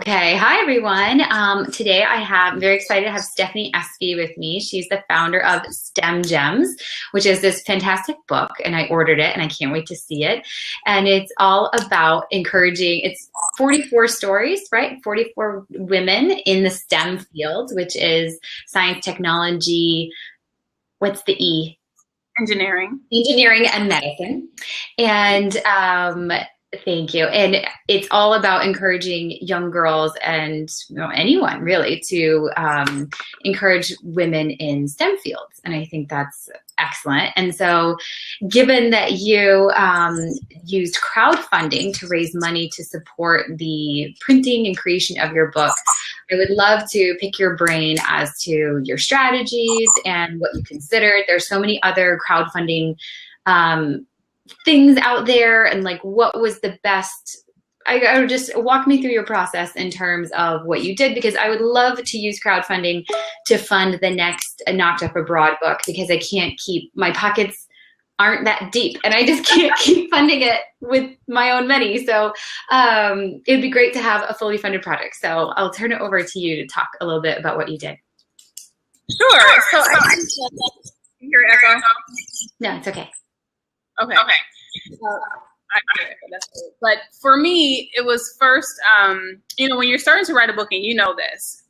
Okay, hi everyone. Today I'm very excited to have Stephanie Espy with me. She's the founder of STEM Gems, which is this fantastic book, and I ordered it and I can't wait to see it. And it's all about encouraging, it's 44 stories, right? 44 women in the STEM field, which is science, technology, what's the E? Engineering. Engineering and medicine. And thank you. And it's all about encouraging young girls and anyone really to encourage women in STEM fields. And I think that's excellent. And so given that you used crowdfunding to raise money to support the printing and creation of your book, I would love to pick your brain as to your strategies and what you considered. There's so many other crowdfunding things out there, and like what was the best. I would just walk me through your process in terms of what you did, because I would love to use crowdfunding to fund the next Knocked Up Abroad book, because I can't keep, my pockets aren't that deep and I just can't keep funding it with my own money. So it'd be great to have a fully funded project. So I'll turn it over to you to talk a little bit about what you did. Sure. So I hear echo. No, it's okay. Okay. But for me, it was first, when you're starting to write a book, and you know this,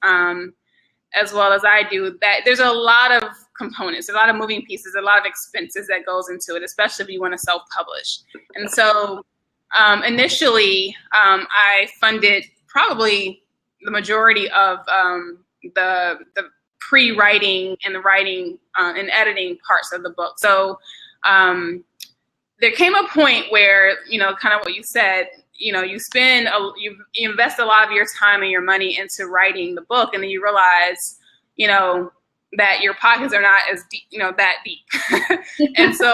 as well as I do, that there's a lot of components, a lot of moving pieces, a lot of expenses that goes into it, especially if you want to self-publish. And so initially, I funded probably the majority of the pre-writing and the writing and editing parts of the book. So there came a point where, kind of what you said, you invest a lot of your time and your money into writing the book, and then you realize, that your pockets are not as deep, that deep. And so,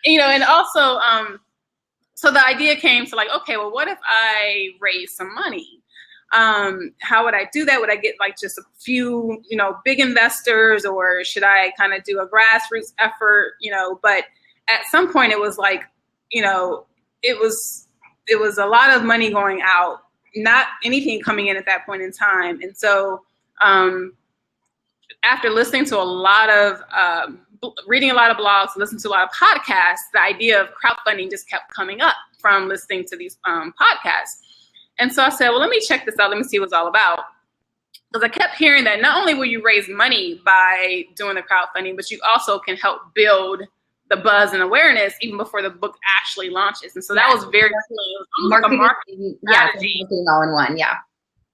and also, so the idea came to like, okay, well, what if I raise some money? How would I do that? Would I get like just a few, big investors, or should I kind of do a grassroots effort, but at some point it was like, it was a lot of money going out, not anything coming in at that point in time. And so after listening to a lot of, reading a lot of blogs, listening to a lot of podcasts, the idea of crowdfunding just kept coming up from listening to these podcasts. And so I said, well, let me check this out. Let me see what it's all about. Because I kept hearing that not only will you raise money by doing the crowdfunding, but you also can help build the buzz and awareness even before the book actually launches. And so that was very marketing strategy. All in one. Yeah,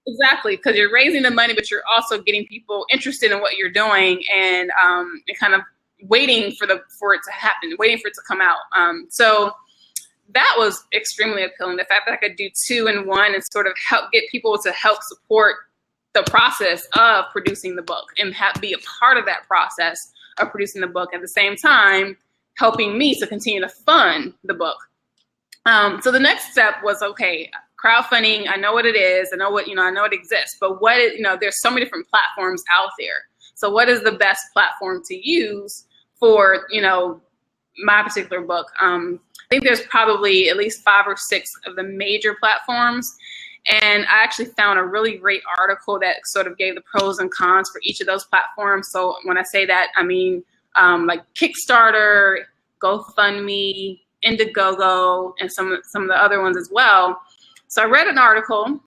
exactly. Because you're raising the money, but you're also getting people interested in what you're doing, and kind of waiting for it to happen, waiting for it to come out. So that was extremely appealing. The fact that I could do 2 in 1 and sort of help get people to help support the process of producing the book and be a part of that process of producing the book, at the same time helping me to continue to fund the book. So the next step was, okay, crowdfunding, I know what it is. I know I know it exists, but there's so many different platforms out there. So what is the best platform to use for, my particular book? I think there's probably at least 5 or 6 of the major platforms. And I actually found a really great article that sort of gave the pros and cons for each of those platforms. So when I say that, I mean, like Kickstarter, GoFundMe, IndieGoGo, and some of the other ones as well. So I read an article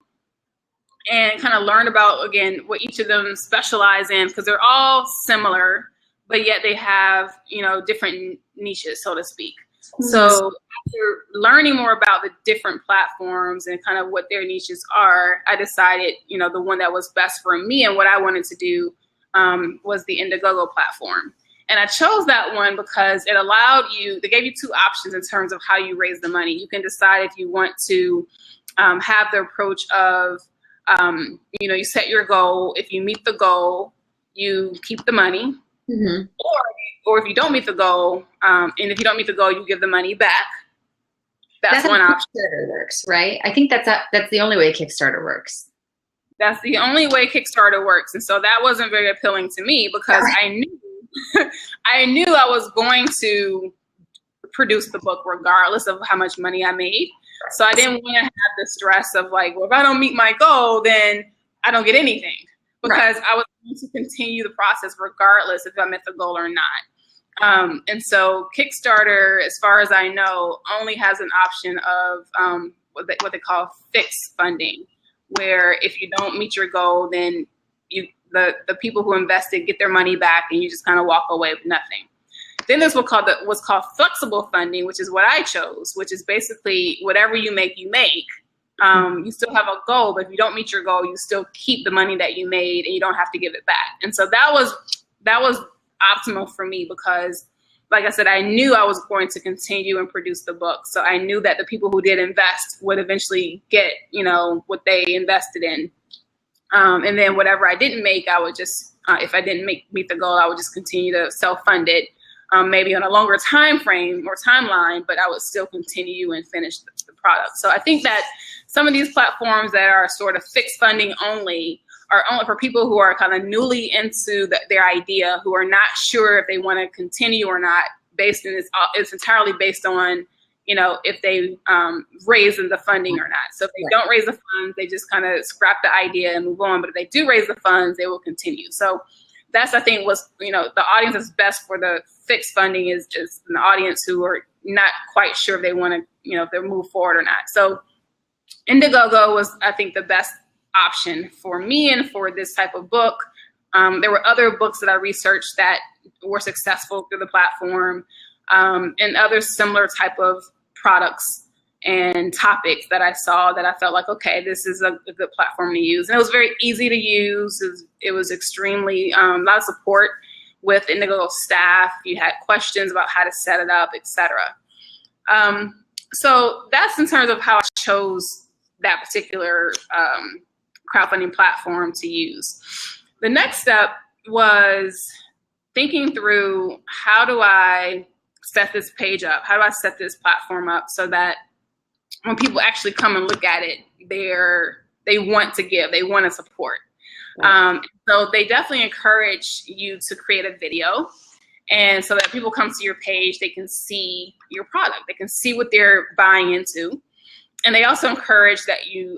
and kind of learned about, again, what each of them specialize in, because they're all similar, but yet they have, different niches, so to speak. Mm-hmm. So after learning more about the different platforms and kind of what their niches are, I decided, the one that was best for me and what I wanted to do was the IndieGoGo platform. And I chose that one because it they gave you 2 options in terms of how you raise the money. You can decide if you want to have the approach of, you set your goal. If you meet the goal, you keep the money. Mm-hmm. Or if you don't meet the goal, and if you don't meet the goal, you give the money back. That's one option. Kickstarter works, right? I think that's the only way Kickstarter works. That's the only way Kickstarter works. And so that wasn't very appealing to me, because I knew I was going to produce the book regardless of how much money I made. So I didn't want to have the stress of like, well, if I don't meet my goal, then I don't get anything, because I was going to continue the process regardless if I met the goal or not. And so Kickstarter, as far as I know, only has an option of what they call fixed funding, where if you don't meet your goal, then the people who invested get their money back and you just kind of walk away with nothing. Then there's what's called flexible funding, which is what I chose, which is basically whatever you make, you make. You still have a goal, but if you don't meet your goal, you still keep the money that you made and you don't have to give it back. And so that was optimal for me, because like I said, I knew I was going to continue and produce the book. So I knew that the people who did invest would eventually get, what they invested in. And then whatever I didn't make, I would just, if I didn't meet the goal, I would just continue to self-fund it, maybe on a longer time frame or timeline, but I would still continue and finish the product. So I think that some of these platforms that are sort of fixed funding only are only for people who are kind of newly into their idea, who are not sure if they want to continue or not. It's entirely based on, if they raise the funding or not. So if they don't raise the funds, they just kind of scrap the idea and move on. But if they do raise the funds, they will continue. So that's, I think, the audience that's best for the fixed funding is just an audience who are not quite sure if they want to, if they move forward or not. So IndieGoGo was, I think, the best option for me and for this type of book. There were other books that I researched that were successful through the platform, and other similar type of products and topics that I saw that I felt like, okay, this is a good platform to use. And it was very easy to use. It was extremely, a lot of support with IndieGoGo staff. You had questions about how to set it up, etc. So that's in terms of how I chose that particular crowdfunding platform to use. The next step was thinking through, how do I set this page up? How do I set this platform up so that when people actually come and look at it, they want to give, they want to support. So they definitely encourage you to create a video, and so that people come to your page, they can see your product, they can see what they're buying into. And they also encourage that you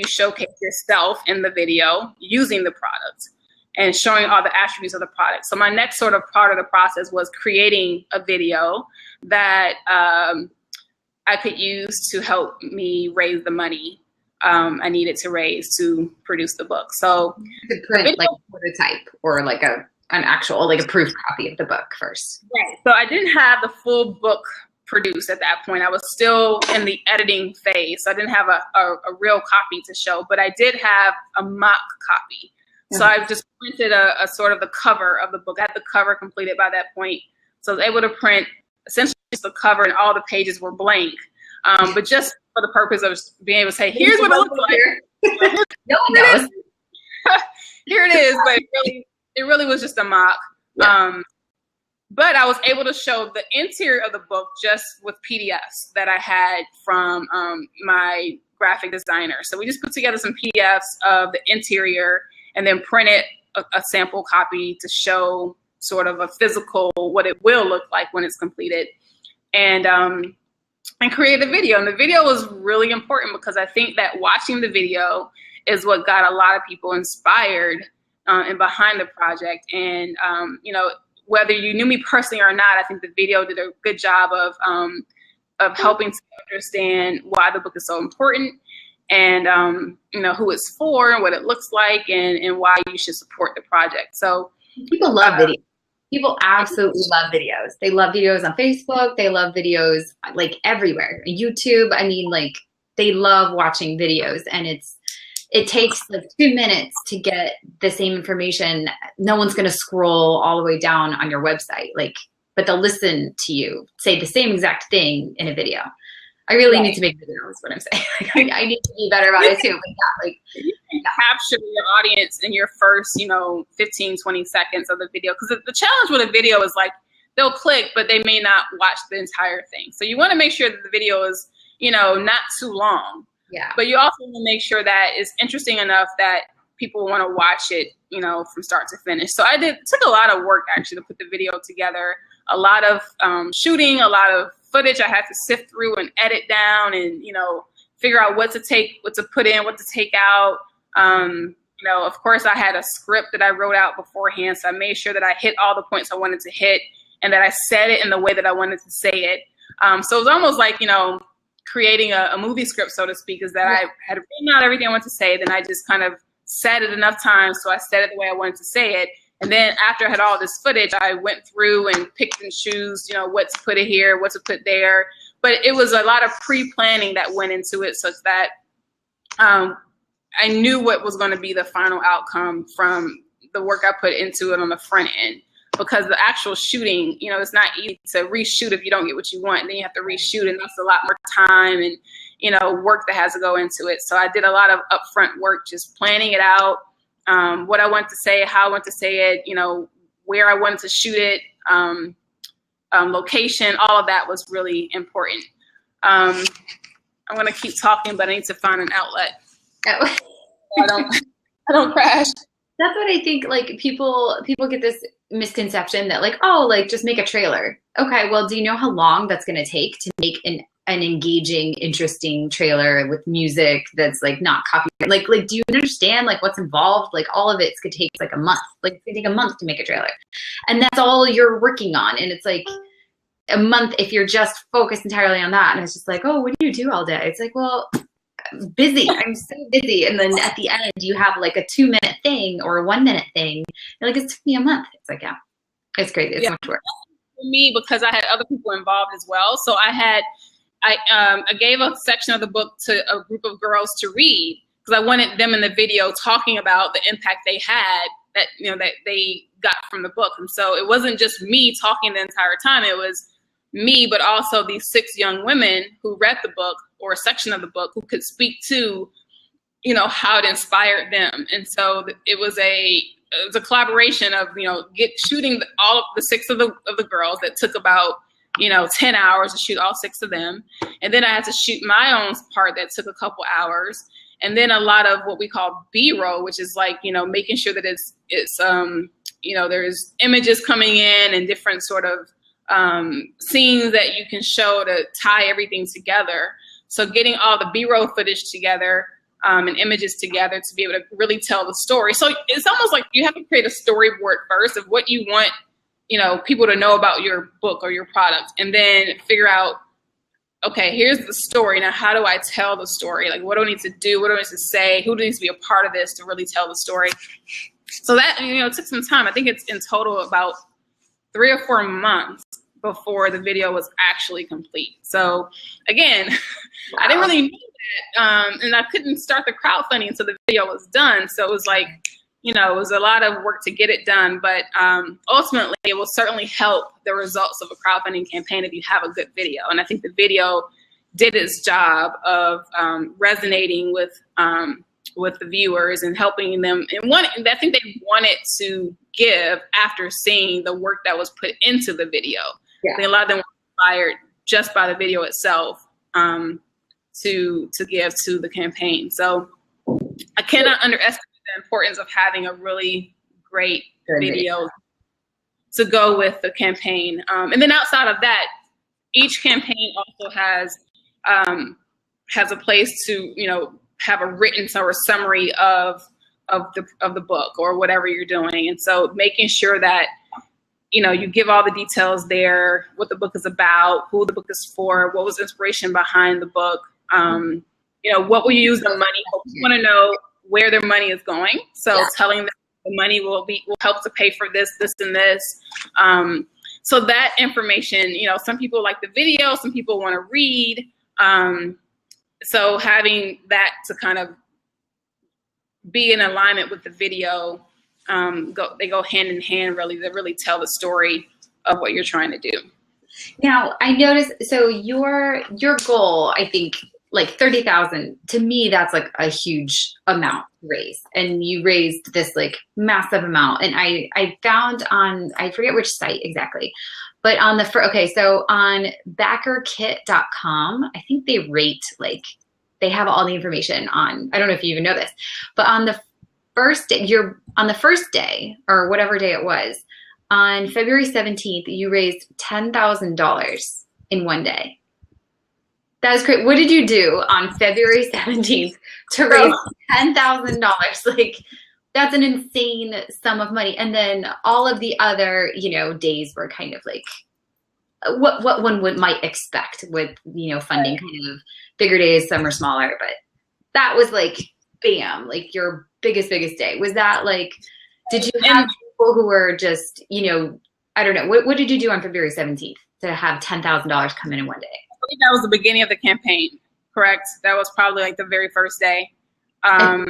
showcase yourself in the video using the product and showing all the attributes of the product. So my next sort of part of the process was creating a video that I could use to help me raise the money I needed to raise to produce the book. So you could print like a prototype or like an actual, like a proof copy of the book first. Right. So I didn't have the full book produced at that point. I was still in the editing phase. So I didn't have a real copy to show, but I did have a mock copy. So I just printed a sort of the cover of the book. I had the cover completed by that point. So I was able to print essentially just the cover, and all the pages were blank. But just for the purpose of being able to say, here's what it looks like. No one knows. Here it is, but it really was just a mock. Yeah. But I was able to show the interior of the book just with PDFs that I had from my graphic designer. So we just put together some PDFs of the interior and then printed a sample copy to show sort of a physical, what it will look like when it's completed. And create a video. And the video was really important because I think that watching the video is what got a lot of people inspired and behind the project. And, whether you knew me personally or not, I think the video did a good job of helping to understand why the book is so important, and, who it's for and what it looks like, and why you should support the project. So people love videos. People absolutely love videos. They love videos on Facebook. They love videos like everywhere. YouTube. I mean, like, they love watching videos, and it takes like 2 minutes to get the same information. No one's going to scroll all the way down on your website, but they'll listen to you say the same exact thing in a video. I really need to make videos, is what I'm saying. I need to be better about it too. But you can capture your audience in your first, 15, 20 seconds of the video. Because the challenge with a video is like, they'll click, but they may not watch the entire thing. So you want to make sure that the video is, not too long. Yeah. But you also want to make sure that it's interesting enough that people want to watch it, from start to finish. So it took a lot of work actually to put the video together, a lot of shooting, a lot of footage I had to sift through and edit down and, you know, figure out what to put in, what to take out. You know, of course, I had a script that I wrote out beforehand, so I made sure that I hit all the points I wanted to hit and that I said it in the way that I wanted to say it. So it was almost like, you know, creating a movie script, so to speak, is that I had written out everything I wanted to say, then I just kind of said it enough times so I said it the way I wanted to say it. And then after I had all this footage, I went through and picked and choose, you know, what to put in here, what to put there. But it was a lot of pre-planning that went into it such that I knew what was going to be the final outcome from the work I put into it on the front end. Because the actual shooting, you know, it's not easy to reshoot if you don't get what you want. And then you have to reshoot, and that's a lot more time and, you know, work that has to go into it. So I did a lot of upfront work, just planning it out, what I wanted to say, how I wanted to say it, you know, where I wanted to shoot it, location, all of that was really important. I'm going to keep talking, but I need to find an outlet. Oh. I don't crash. That's what I think, like, people get this misconception that, like, oh, like, just make a trailer. Okay, well, do you know how long that's going to take to make an engaging, interesting trailer with music that's, like, not copyrighted? Like, do you understand, like, what's involved? Like, all of it could take, like, a month. Like, it could take a month to make a trailer. And that's all you're working on. And it's, like, a month if you're just focused entirely on that. And it's just like, oh, what do you do all day? It's like, well, busy. I'm so busy. And then at the end, you have like a 2-minute thing or a 1-minute thing. You're like, it took me a month. It's like, yeah, it's crazy. It's much work. For me, because I had other people involved as well. So I gave a section of the book to a group of girls to read because I wanted them in the video talking about the impact they had that, you know, that they got from the book. And so it wasn't just me talking the entire time. It was me, but also these 6 young women who read the book or a section of the book who could speak to, you know, how it inspired them. And so it was a collaboration of, you know, shooting all of the 6 of the girls that took about, you know, 10 hours to shoot all 6 of them. And then I had to shoot my own part that took a couple hours. And then a lot of what we call B-roll, which is like, you know, making sure that it's you know, there's images coming in and different sort of scenes that you can show to tie everything together. So getting all the B-roll footage together and images together to be able to really tell the story. So it's almost like you have to create a storyboard first of what you want, you know, people to know about your book or your product, and then figure out, okay, here's the story. Now, how do I tell the story? Like, what do I need to do? What do I need to say? Who needs to be a part of this to really tell the story? So that, you know, it took some time. I think it's in total about 3 or 4 months before the video was actually complete. So again, wow. I didn't really know that, and I couldn't start the crowdfunding until the video was done. So it was like, you know, it was a lot of work to get it done, but ultimately it will certainly help the results of a crowdfunding campaign if you have a good video. And I think the video did its job of resonating with the viewers and helping them. And I think they wanted to give after seeing the work that was put into the video. Yeah. I think a lot of them were inspired just by the video itself to give to the campaign. So I cannot underestimate the importance of having a really great video to go with the campaign. And then outside of that, each campaign also has a place to, you know, have a written or a summary of the book or whatever you're doing. And so making sure that, you know, you give all the details there, what the book is about, who the book is for, what was the inspiration behind the book, you know, what will you use the money for? You want to know where their money is going. So telling them the money will help to pay for this, this, and this. So that information, you know, some people like the video, some people want to read. So having that to kind of be in alignment with the video, they go hand in hand, really, to really tell the story of what you're trying to do. Now, I noticed, so your goal, I think, like 30,000, to me, that's like a huge amount to raise. And you raised this like massive amount. And I found on, I forget which site exactly, but on so on backerkit.com, I think they rate, like, they have all the information on, I don't know if you even know this, but on the first day, or whatever day it was, on February 17th, you raised $10,000 in one day. That was great. What did you do on February 17th to raise $10,000? Like, that's an insane sum of money. And then all of the other, days were kind of like what one might expect with, funding, kind of bigger days, some are smaller, but that was like, bam, like your biggest day. Was that like, did you have people who were just, I don't know, what did you do on February 17th to have $10,000 come in one day? I believe that was the beginning of the campaign, correct? That was probably like the very first day. Yeah,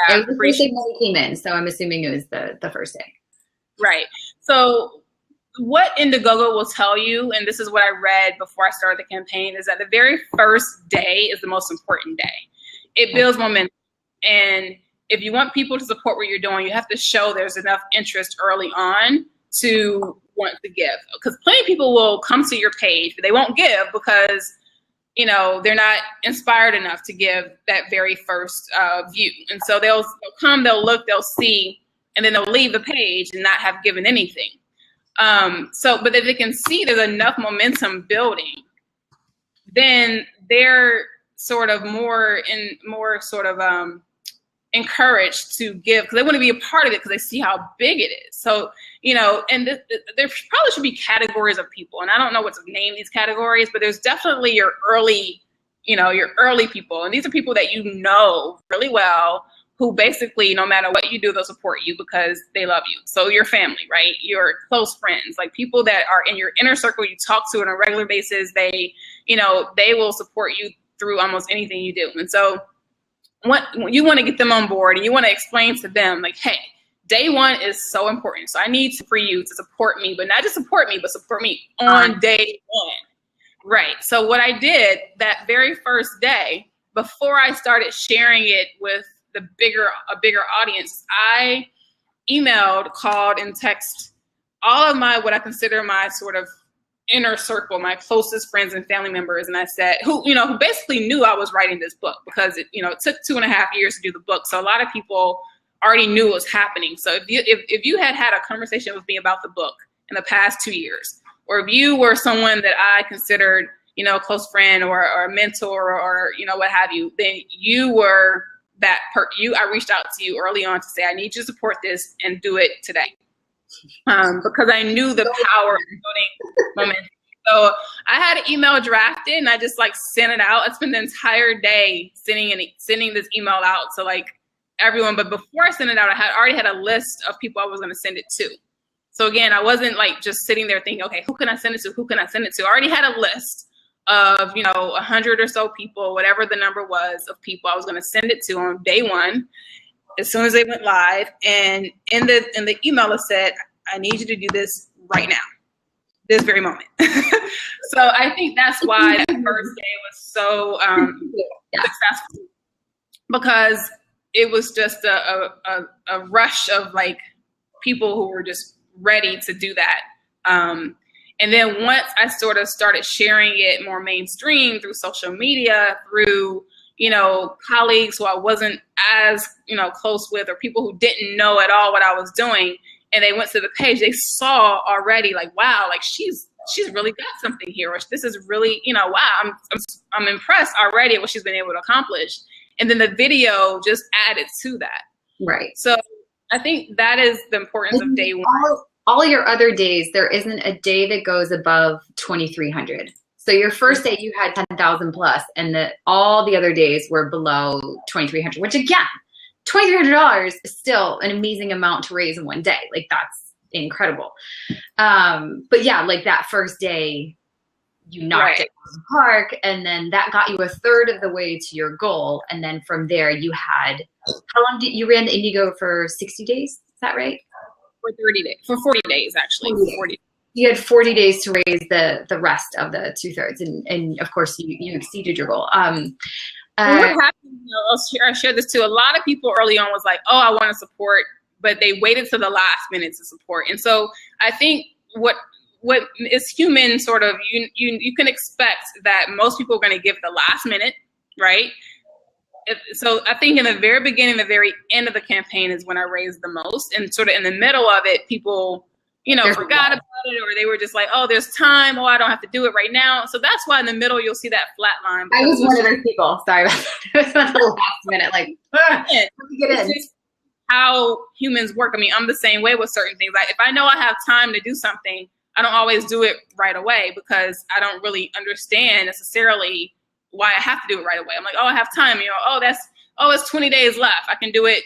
it was the first day money came in, so I'm assuming it was the first day. Right. So what IndieGoGo will tell you, and this is what I read before I started the campaign, is that the very first day is the most important day. It builds momentum. And if you want people to support what you're doing, you have to show there's enough interest early on to want to give. Because plenty of people will come to your page, but they won't give because they're not inspired enough to give that very first view. And so they'll come, they'll look, they'll see, and then they'll leave the page and not have given anything. But if they can see there's enough momentum building, then they're sort of more encouraged to give because they want to be a part of it because they see how big it is. So, and there probably should be categories of people, and I don't know what to name these categories, but there's definitely your early people. And these are people that you know really well, who basically, no matter what you do, they'll support you because they love you. So your family, right? Your close friends, like people that are in your inner circle you talk to on a regular basis, they will support you through almost anything you do. And so you want to get them on board and you want to explain to them like, hey, day one is so important. So I need for you to support me, but not just support me, but support me on day one. Right. So what I did that very first day, before I started sharing it with a bigger audience, I emailed, called, and texted all of what I consider my sort of inner circle, my closest friends and family members, and I said, who basically knew I was writing this book because it took 2.5 years to do the book. So a lot of people already knew what was happening. So if you had a conversation with me about the book in the past 2 years, or if you were someone that I considered, a close friend or a mentor or what have you, then you were I reached out to you early on to say, I need you to support this and do it today. Because I knew the power of building momentum. So I had an email drafted and I just sent it out. I spent the entire day sending this email out to everyone. But before I sent it out, I already had a list of people I was going to send it to. So again, I wasn't just sitting there thinking, okay, who can I send it to? Who can I send it to? I already had a list of 100 or so people, whatever the number was of people I was going to send it to on day one, as soon as they went live. And in the email it said, I need you to do this right now, this very moment. So I think that's why that first day was so successful, because it was just a rush of people who were just ready to do that. And then once I sort of started sharing it more mainstream through social media, through, colleagues who I wasn't as, close with, or people who didn't know at all what I was doing, and they went to the page, they saw already wow, she's really got something here. Or this is really, wow, I'm impressed already at what she's been able to accomplish. And then the video just added to that. Right. So I think that is the importance of day one. All your other days, there isn't a day that goes above 2,300. So your first day you had 10,000 plus, and all the other days were below 2,300, which again, $2,300 is still an amazing amount to raise in one day. That's incredible. But yeah, that first day you knocked it out of the park, and then that got you a third of the way to your goal. And then from there you had, how long did you ran the IndieGo for 60 days? Is that right? For 30 days, for 40 days, actually. 40. You had 40 days to raise the rest of the 2/3. And of course you exceeded your goal. What happened, I'll share this too. A lot of people early on was oh, I want to support, but they waited to the last minute to support. And so I think what is human sort of, you can expect that most people are going to give the last minute, right? So I think in the very beginning, the very end of the campaign is when I raised the most, and sort of in the middle of it, people forgot about it, or they were just like, oh, there's time. Oh, I don't have to do it right now. So that's why in the middle, you'll see that flat line. I was one of those people. Sorry about that. It was at the last minute, like, get in. It's how humans work. I mean, I'm the same way with certain things. Like if I know I have time to do something, I don't always do it right away because I don't really understand necessarily why I have to do it right away. I'm like, oh, I have time. It's 20 days left. I can do it,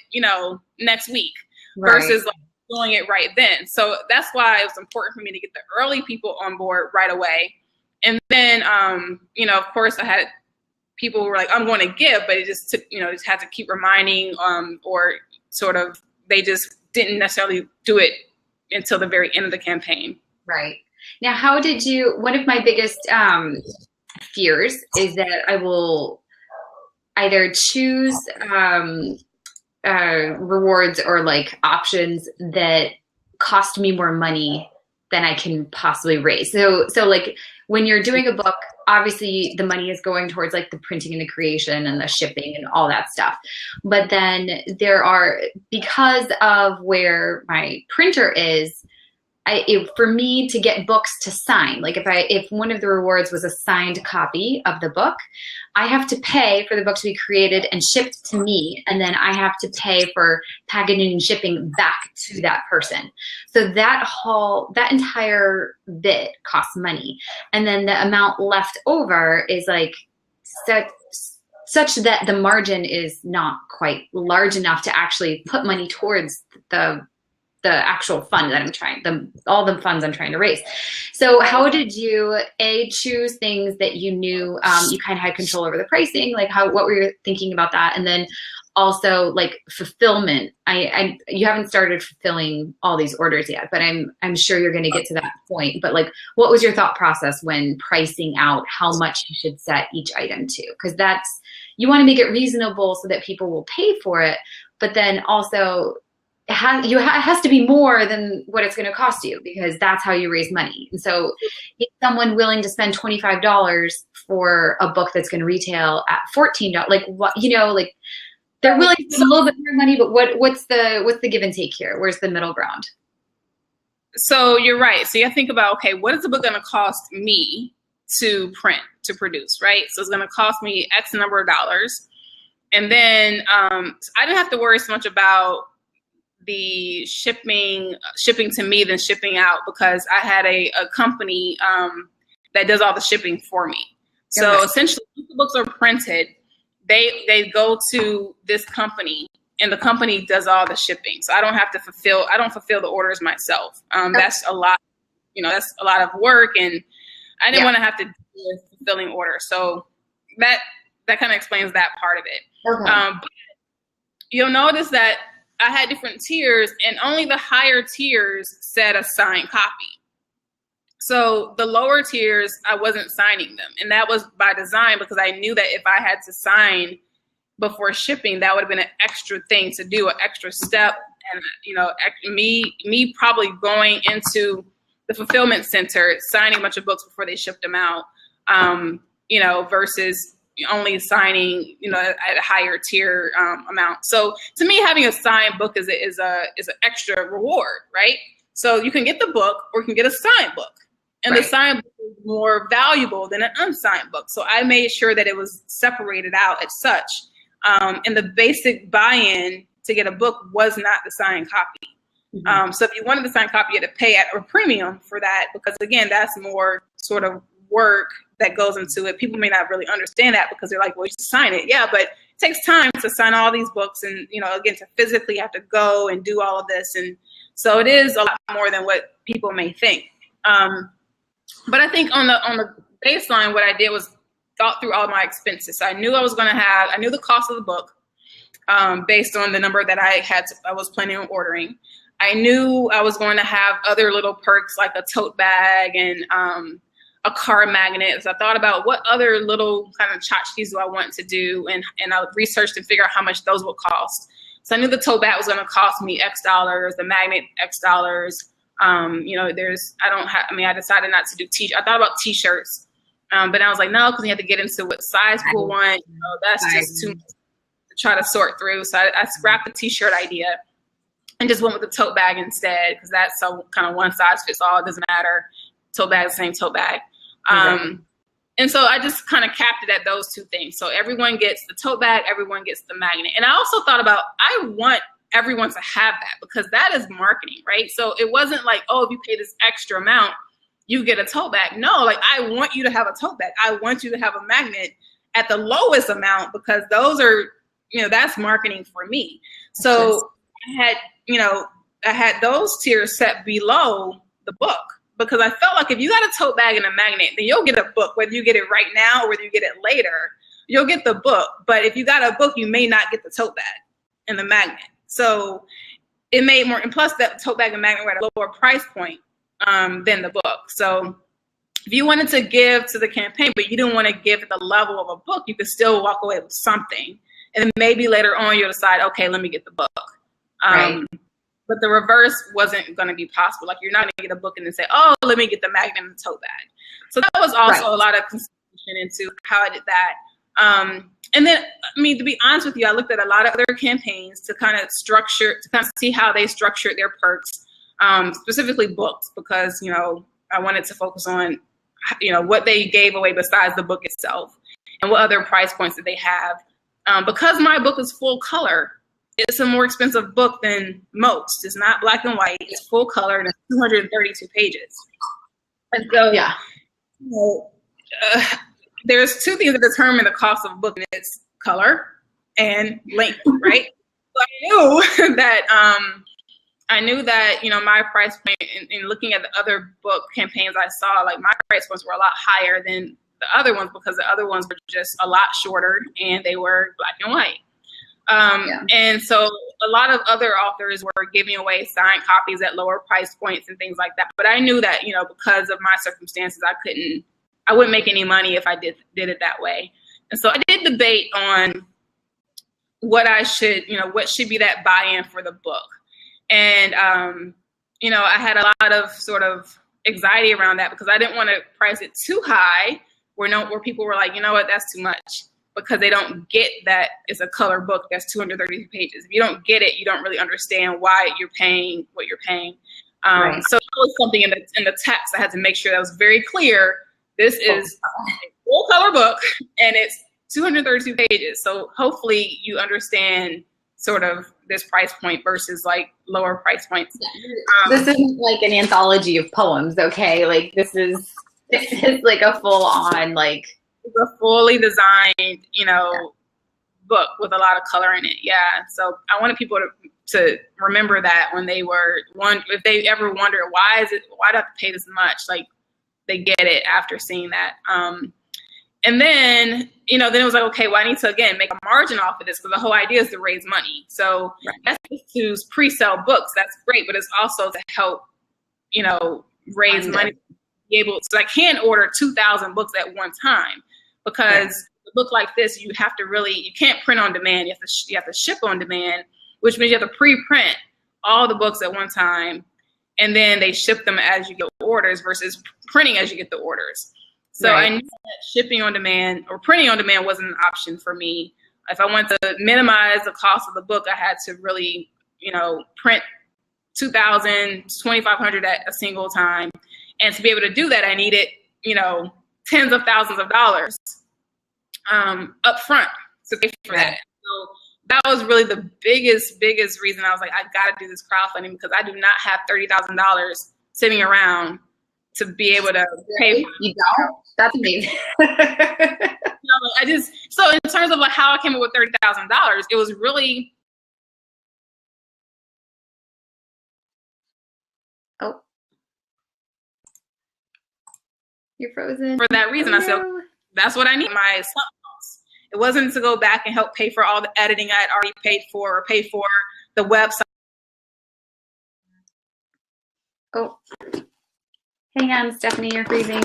next week versus like doing it right then. So that's why it was important for me to get the early people on board right away. And then, of course I had people who were like, I'm going to give, but it just took, just had to keep reminding, or sort of, they just didn't necessarily do it until the very end of the campaign. Right. Now, one of my biggest fears is that I will either choose rewards or like options that cost me more money than I can possibly raise. So like when you're doing a book, obviously the money is going towards like the printing and the creation and the shipping and all that stuff. But then because of where my printer is, for me to get books to sign, like if one of the rewards was a signed copy of the book, I have to pay for the book to be created and shipped to me, and then I have to pay for packaging and shipping back to that person. So that entire bit costs money, and then the amount left over is like such that the margin is not quite large enough to actually put money towards the actual fund that all the funds I'm trying to raise. So how did you choose things that you knew you kind of had control over the pricing? Like what were you thinking about that? And then also like fulfillment. You haven't started fulfilling all these orders yet, but I'm sure you're going to get to that point. But like, what was your thought process when pricing out how much you should set each item to? Because you want to make it reasonable so that people will pay for it, but then also it has to be more than what it's going to cost you, because that's how you raise money. And so if someone willing to spend $25 for a book that's going to retail at $14, like what, like they're willing to spend a little bit more money, but what's the give and take here? Where's the middle ground? So you're right. So you have to think about, okay, what is the book going to cost me to print, to produce, right? So it's going to cost me X number of dollars. And then I didn't have to worry so much about the shipping to me than shipping out, because I had a company that does all the shipping for me. So essentially, if the books are printed, they go to this company, and the company does all the shipping. So I don't fulfill the orders myself. That's a lot, that's a lot of work, and I didn't want to have to do with fulfilling orders. So that kind of explains that part of it. But you'll notice that I had different tiers, and only the higher tiers said a signed copy. So the lower tiers, I wasn't signing them. And that was by design, because I knew that if I had to sign before shipping, that would have been an extra thing to do, an extra step. And, me probably going into the fulfillment center, signing a bunch of books before they shipped them out, versus only signing, at a higher tier amount. So to me, having a signed book is an extra reward, right? So you can get the book or you can get a signed book, and the signed book is more valuable than an unsigned book. So I made sure that it was separated out as such. And the basic buy-in to get a book was not the signed copy. Mm-hmm. So if you wanted the signed copy, you had to pay at a premium for that, because again, that's more sort of work that goes into it. People may not really understand that, because they're like, well, you should sign it. Yeah, but it takes time to sign all these books, and again, to physically have to go and do all of this. And so it is a lot more than what people may think. But I think on the baseline, what I did was thought through all my expenses. So I knew I knew the cost of the book based on the number that I was planning on ordering. I knew I was going to have other little perks like a tote bag and a car magnet. So I thought about what other little kind of tchotchkes do I want to do, and I researched and figured out how much those would cost. So I knew the tote bag was going to cost me X dollars, the magnet X dollars. I decided not to do I thought about t-shirts, but I was like, no, because you have to get into what size people want. That's just too much to try to sort through. So I scrapped the t-shirt idea. and just went with the tote bag instead, because that's so kind of one size fits all. It doesn't matter. Tote bag, same tote bag. Exactly. And so I just kind of capped it at those two things. So everyone gets the tote bag, everyone gets the magnet. And I also thought about, I want everyone to have that, because that is marketing, right? So it wasn't like, oh, if you pay this extra amount, you get a tote bag. No, like, I want you to have a tote bag. I want you to have a magnet at the lowest amount, because those are, that's marketing for me. So I had those tiers set below the book, because I felt like if you got a tote bag and a magnet, then you'll get a book, whether you get it right now or whether you get it later, you'll get the book. But if you got a book, you may not get the tote bag and the magnet. So it made more, and plus that tote bag and magnet were at a lower price point than the book. So if you wanted to give to the campaign, but you didn't want to give at the level of a book, you could still walk away with something. And then maybe later on you'll decide, okay, let me get the book. Right. But the reverse wasn't going to be possible. Like, you're not going to get a book and then say, oh, let me get the magnet and the tote bag. So that was also a lot of consideration into how I did that. And then, I mean, to be honest with you, I looked at a lot of other campaigns to kind of see how they structured their perks, specifically books, because, I wanted to focus on, what they gave away besides the book itself, and what other price points that they have. Because my book is full color, it's a more expensive book than most. It's not black and white. It's full color, and it's 232 pages. And so, there's two things that determine the cost of a book, and it's color and length, right? So I knew that, my price point, in looking at the other book campaigns I saw, like, my price points were a lot higher than the other ones, because the other ones were just a lot shorter and they were black and white. And so a lot of other authors were giving away signed copies at lower price points and things like that. But I knew that, because of my circumstances, I wouldn't make any money if I did it that way. And so I did debate on what what should be that buy-in for the book. And, I had a lot of sort of anxiety around that, because I didn't want to price it too high where people were like, you know what, that's too much, because they don't get that it's a color book that's 232 pages. If you don't get it, you don't really understand why you're paying what you're paying. Right. So that was something in the text I had to make sure that was very clear. This is a full color book, and it's 232 pages. So hopefully you understand sort of this price point versus like lower price points. This isn't like an anthology of poems, okay? Like, this is like a full on, like, it's a fully designed, book with a lot of color in it. Yeah. So I wanted people to remember that when if they ever wonder why do I have to pay this much? Like, they get it after seeing that. And then, then it was like, okay, well, I need to, again, make a margin off of this, because the whole idea is to raise money. So that's to pre-sell books. That's great, but it's also to help, raise money. So I can't order 2,000 books at one time, because a book like this, you can't print on demand. You have to ship on demand, which means you have to pre-print all the books at one time, and then they ship them as you get orders versus printing as you get the orders. So I knew that shipping on demand or printing on demand wasn't an option for me. If I wanted to minimize the cost of the book, I had to really, print 2,000, 2,500 at a single time. And to be able to do that, I needed, tens of thousands of dollars up front to pay for that. So that was really the biggest reason I was like, I got to do this crowdfunding, because I do not have $30,000 sitting around to be able to pay for it. You don't? That's amazing. So in terms of like how I came up with $30,000, it was really. Oh. You're frozen. For that reason, I said, that's what I need, my sunk costs. It wasn't to go back and help pay for all the editing I had already paid for, or pay for the website. Oh. Hang on, Stephanie, you're freezing.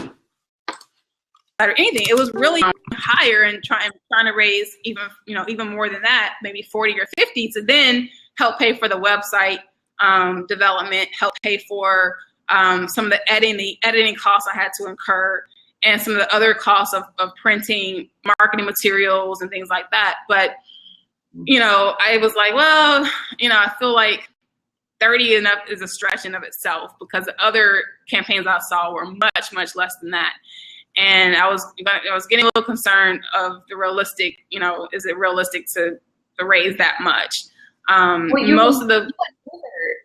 Or anything. It was really higher, and trying to raise even more than that, maybe 40 or 50, to then help pay for the website development, help pay for some of the editing costs I had to incur, and some of the other costs of printing, marketing materials, and things like that. But, I was like, well, I feel like 30 enough is a stretch in of itself, because the other campaigns I saw were much, much less than that. And I was getting a little concerned of the realistic, is it realistic to raise that much?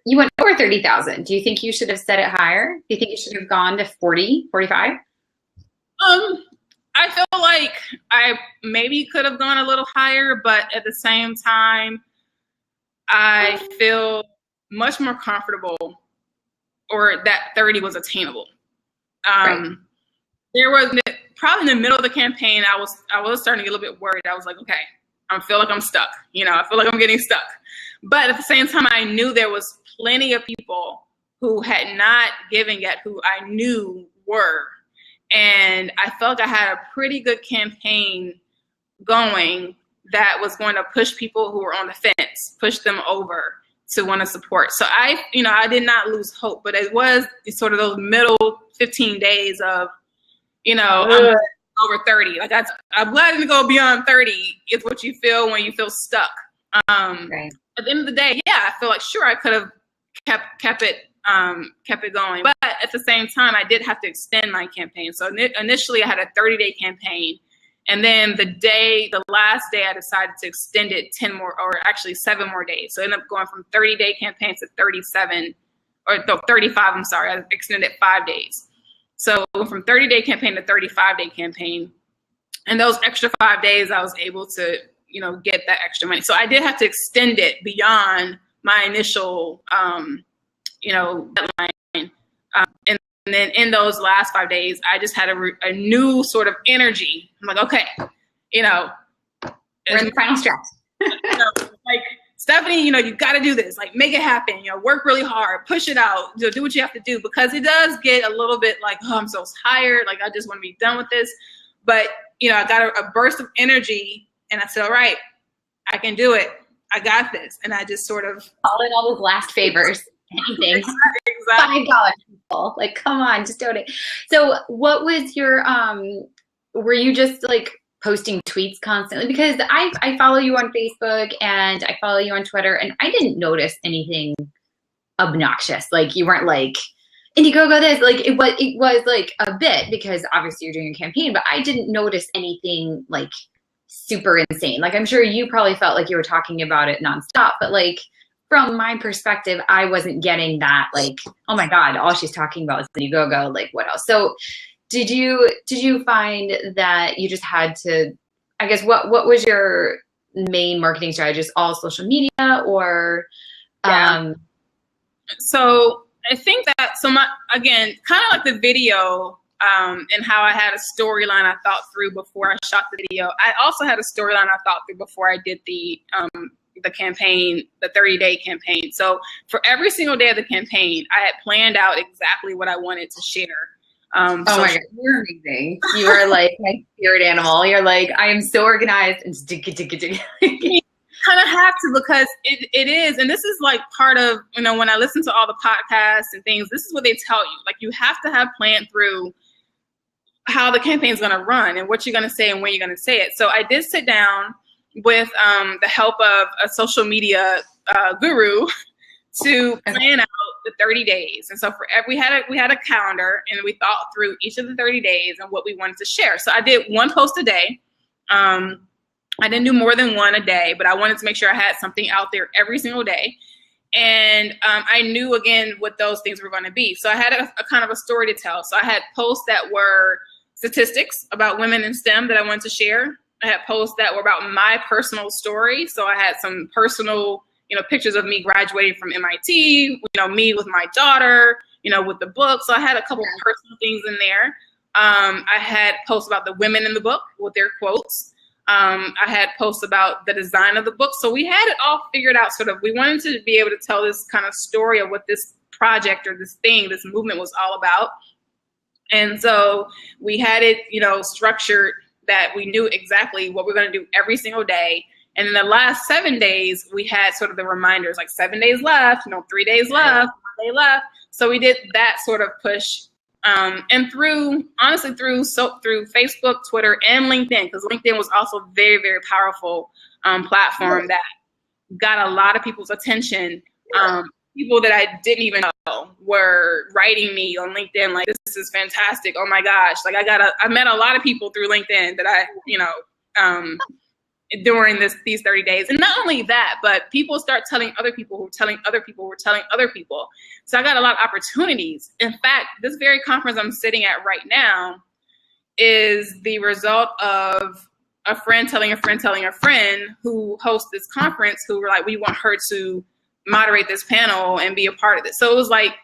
You went over 30,000. Do you think you should have set it higher? Do you think you should have gone to 40, 45? I feel like I maybe could have gone a little higher, but at the same time, I feel much more comfortable, or that 30 was attainable. Right. There was probably in the middle of the campaign, I was starting to get a little bit worried. I was like, okay, I feel like I'm stuck. I feel like I'm getting stuck. But at the same time, I knew there was plenty of people who had not given yet, who I knew were. And I felt like I had a pretty good campaign going that was going to push people who were on the fence, push them over to want to support. So I did not lose hope, but it was sort of those middle 15 days of, I'm over 30. Like I'm glad I didn't go beyond 30. It's what you feel when you feel stuck. Right. At the end of the day, yeah, I feel like sure I could have kept it going, but at the same time, I did have to extend my campaign. So initially, I had a 30-day campaign, and then the last day, I decided to extend it 10 more, or actually 7 more days. So I ended up going from 30-day campaign to 37, or no, 35. I'm sorry, I extended it 5 days. So from 30-day campaign to 35-day campaign, and those extra 5 days, I was able to, get that extra money. So I did have to extend it beyond my initial, deadline. And then in those last 5 days, I just had a new sort of energy. I'm like, okay, we're in the final stretch. Like, Stephanie, you got to do this. Like, make it happen. Work really hard, push it out, do what you have to do, because it does get a little bit like, oh, I'm so tired. Like, I just want to be done with this. But, I got a burst of energy, and I said, all right, I can do it. I got this. And I just sort of call in all those last favors. Anything. Exactly. $5 people. Like, come on, just donate. So what was your, were you just like posting tweets constantly? Because I follow you on Facebook and I follow you on Twitter, and I didn't notice anything obnoxious. Like, you weren't like, IndieGoGo this. Like, it was like a bit, because obviously you're doing a campaign, but I didn't notice anything like super insane. Like, I'm sure you probably felt like you were talking about it nonstop, but like, from my perspective, I wasn't getting that, like, oh my God, all she's talking about is IndieGoGo, like, what else? So did you find that you just had to, I guess, what was your main marketing strategy? Just all social media, or? Yeah. So I think that, again, kind of like the video, and how I had a storyline I thought through before I shot the video. I also had a storyline I thought through before I did the campaign, the 30-day campaign. So for every single day of the campaign, I had planned out exactly what I wanted to share. Oh my God, you're amazing. You are like my spirit animal. You're like, I am so organized and kind of have to, because it is, and this is like part of, when I listen to all the podcasts and things, this is what they tell you. Like, you have to have planned through how the campaign is going to run and what you're going to say and when you're going to say it. So I did sit down with the help of a social media guru to plan out the 30 days. And so we had a calendar, and we thought through each of the 30 days and what we wanted to share. So I did one post a day. I didn't do more than one a day, but I wanted to make sure I had something out there every single day. And I knew, again, what those things were going to be. So I had a kind of a story to tell. So I had posts that were statistics about women in STEM that I wanted to share. I had posts that were about my personal story. So I had some personal, pictures of me graduating from MIT, me with my daughter, with the book. So I had a couple of personal things in there. I had posts about the women in the book with their quotes. I had posts about the design of the book. So we had it all figured out. Sort of, we wanted to be able to tell this kind of story of what this project or this thing, this movement was all about. And so we had it, structured that we knew exactly what we're going to do every single day. And in the last 7 days, we had sort of the reminders, like 7 days left, 3 days left, 1 day left. So we did that sort of push. And through Facebook, Twitter, and LinkedIn, because LinkedIn was also a very, very powerful platform that got a lot of people's attention people that I didn't even know were writing me on LinkedIn like, this is fantastic. Oh my gosh. Like I met a lot of people through LinkedIn that during these 30 days. And not only that, but people start telling other people who are telling other people who are telling other people. So I got a lot of opportunities. In fact, this very conference I'm sitting at right now is the result of a friend telling a friend telling a friend who hosts this conference, who were like, we want her to moderate this panel and be a part of this. So it was like,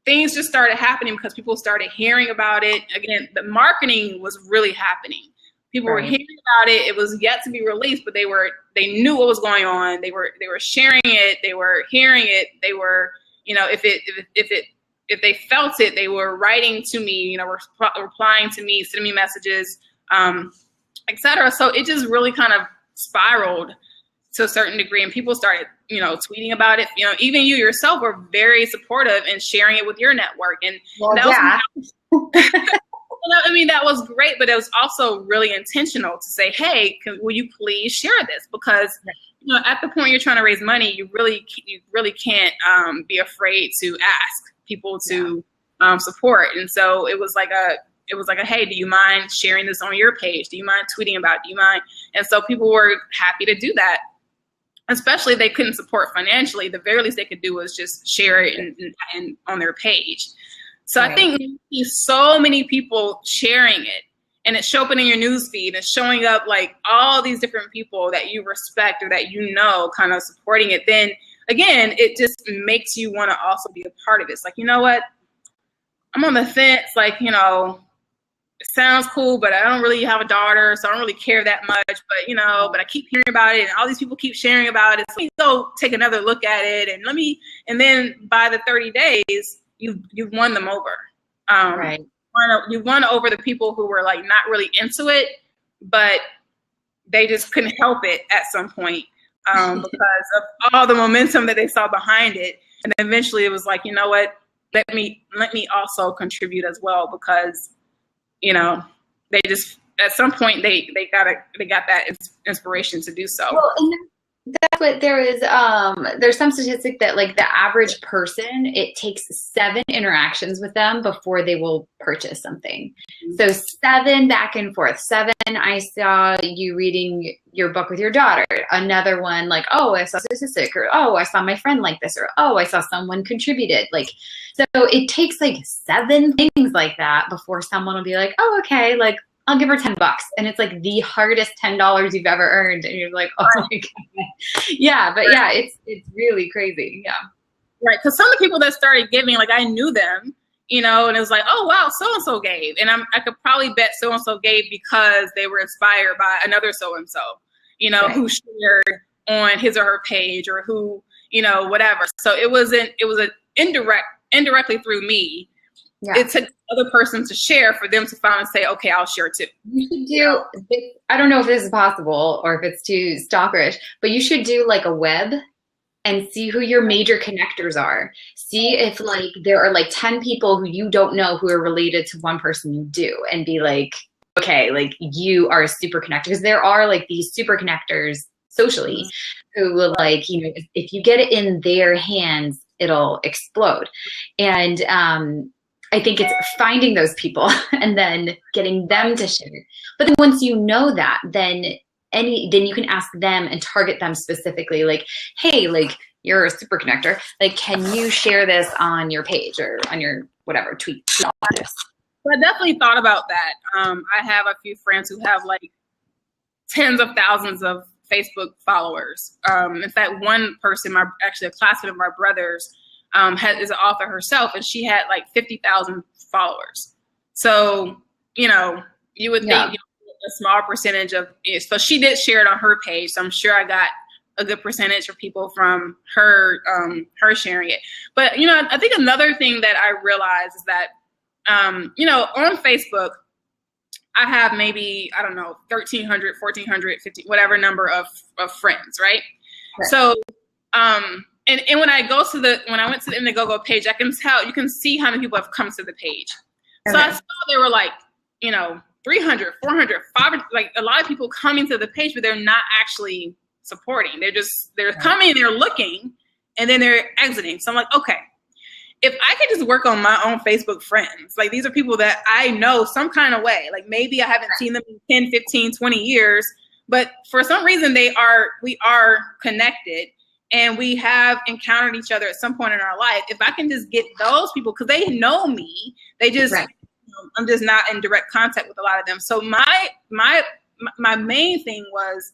things just started happening because people started hearing about it. Again, the marketing was really happening. People were hearing about it. It was yet to be released, but they knew what was going on. They were sharing it. They were hearing it. They were, if they felt it, they were writing to me, replying to me, sending me messages, etc. So it just really kind of spiraled to a certain degree, and people started, tweeting about it. Even you yourself were very supportive and sharing it with your network, and that was great. But it was also really intentional to say, "Hey, will you please share this?" Because at the point you're trying to raise money, you really can't be afraid to ask people to support. And so it was like a, hey, do you mind sharing this on your page? Do you mind tweeting about it? Do you mind? And so people were happy to do that. Especially if they couldn't support financially, the very least they could do was just share it and on their page. So I think you see so many people sharing it, and it's showing up in your news feed, it's showing up like all these different people that you respect or that kind of supporting it. Then again, it just makes you want to also be a part of it. It's like, you know what? I'm on the fence, like, it sounds cool, but I don't really have a daughter, so I don't really care that much. But but I keep hearing about it, and all these people keep sharing about it. So let me go take another look at it, and then by the 30 days, you've won them over. You won over the people who were like not really into it, but they just couldn't help it at some point because of all the momentum that they saw behind it. And eventually, it was like, you know what? Let me also contribute as well, because they just, at some point they got that inspiration to do so. Well, and that's what there is. There's some statistic that like the average person, it takes 7 interactions with them before they will purchase something. So 7 back and forth. 7, I saw you reading your book with your daughter. Another one, like, oh, I saw a statistic, or oh, I saw my friend like this, or oh, I saw someone contributed. Like, so it takes like 7 things like that before someone will be like, oh, okay, like, I'll give her $10. And it's like the hardest $10 you've ever earned. And you're like, oh my God. Yeah. But yeah, it's really crazy. Yeah. Right. Cause some of the people that started giving, like I knew them, and it was like, oh, wow, so-and-so gave. And I could probably bet so-and-so gave because they were inspired by another so-and-so, who shared on his or her page, or who, whatever. So it was indirectly through me. Yeah. It took other person to share for them to finally say, okay, I'll share too. You should do, I don't know if this is possible or if it's too stalkerish, but you should do like a web and see who your major connectors are. See if like there are like 10 people who you don't know who are related to one person you do, and be like, okay, like you are a super connector. Because there are like these super connectors socially who will like, if you get it in their hands, it'll explode. And I think it's finding those people and then getting them to share. But then once you know that, then you can ask them and target them specifically. Like, hey, like you're a super connector. Like, can you share this on your page or on your whatever tweet? So I definitely thought about that. I have a few friends who have like tens of thousands of Facebook followers. In fact, one person, actually a classmate of my brother's, is an author herself, and she had like 50,000 followers. So, you would think a small percentage of it. So she did share it on her page. So I'm sure I got a good percentage of people from her sharing it. But, I think another thing that I realized is that, on Facebook, I have maybe, I don't know, 1,300, 1,400, 50, whatever number of friends, right? So, and when I went to the IndieGoGo page, you can see how many people have come to the page. So I saw there were like, 300, 400, 500, like a lot of people coming to the page, but they're not actually supporting. They're coming, they're looking, and then they're exiting. So I'm like, okay, if I could just work on my own Facebook friends, like these are people that I know some kind of way, like maybe I haven't seen them in 10, 15, 20 years, but for some reason we are connected and we have encountered each other at some point in our life. If I can just get those people, because they know me, they just, I'm just not in direct contact with a lot of them. So my main thing was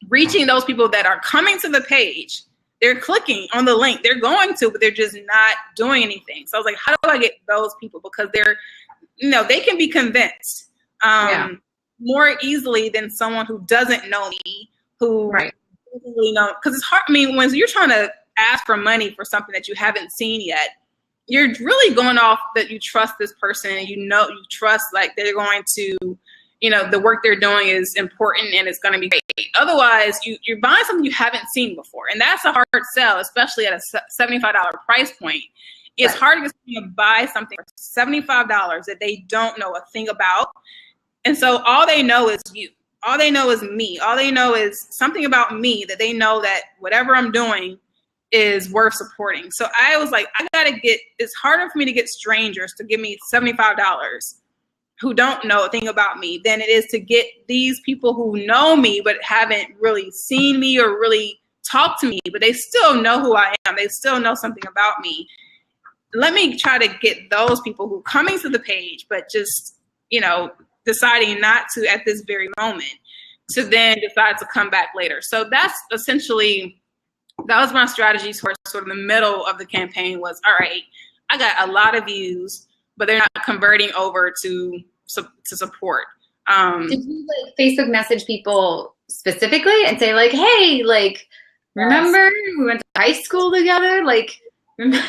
reaching those people that are coming to the page. They're clicking on the link. They're going to, but they're just not doing anything. So I was like, how do I get those people? Because they're, they can be convinced more easily than someone who doesn't know me, who doesn't really know. Because it's hard. I mean, when you're trying to ask for money for something that you haven't seen yet, you're really going off that you trust this person and you trust like they're going to, the work they're doing is important and it's going to be great. Otherwise, you're buying something you haven't seen before. And that's a hard sell, especially at a $75 price point. It's hard to get someone to buy something for $75 that they don't know a thing about. And so all they know is you. All they know is me. All they know is something about me that they know that whatever I'm doing is worth supporting. So I was like, it's harder for me to get strangers to give me $75 who don't know a thing about me than it is to get these people who know me but haven't really seen me or really talked to me, but they still know who I am. They still know something about me. Let me try to get those people who are coming to the page but just, deciding not to at this very moment to then decide to come back later. So that's essentially, that was my strategy for sort of the middle of the campaign was, all right, I got a lot of views, but they're not converting over to support. Did you Facebook message people specifically and say like, hey, like, remember we went to high school together? Like, remember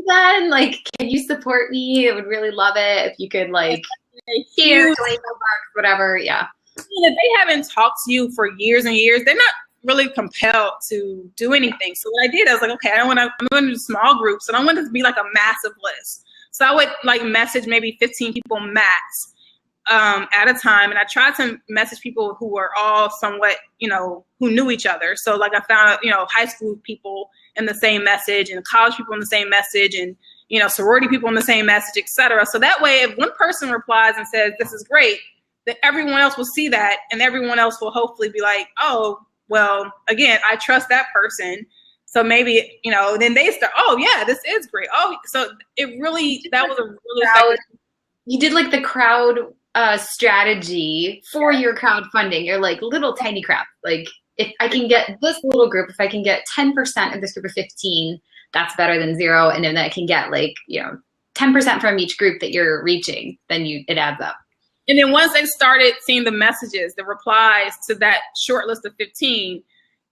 then? Like, can you support me? I would really love it if you could like share $20, whatever. Yeah. If they haven't talked to you for years and years, they're not really compelled to do anything. So what I did, I was like, okay, I'm going to do small groups, and I want it to be like a massive list. So I would like message maybe 15 people max at a time, and I tried to message people who were all somewhat, who knew each other. So like I found, high school people in the same message, and college people in the same message, and sorority people in the same message, etc. So that way, if one person replies and says this is great, then everyone else will see that, and everyone else will hopefully be like, oh, well, again, I trust that person. So maybe, then they start, oh yeah, this is great. Oh, so it really, that was a really effective. You did like the crowd strategy for your crowdfunding. You're like little tiny crowd. Like if I can get this little group, if I can get 10% of this group of 15, that's better than 0. And then I can get like, 10% from each group that you're reaching, then it adds up. And then once they started seeing the messages, the replies to that short list of 15,